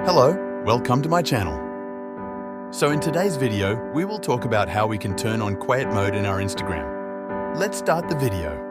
Hello, welcome to my channel. So in today's video, we will talk about how we can turn on quiet mode in our Instagram. Let's start the video.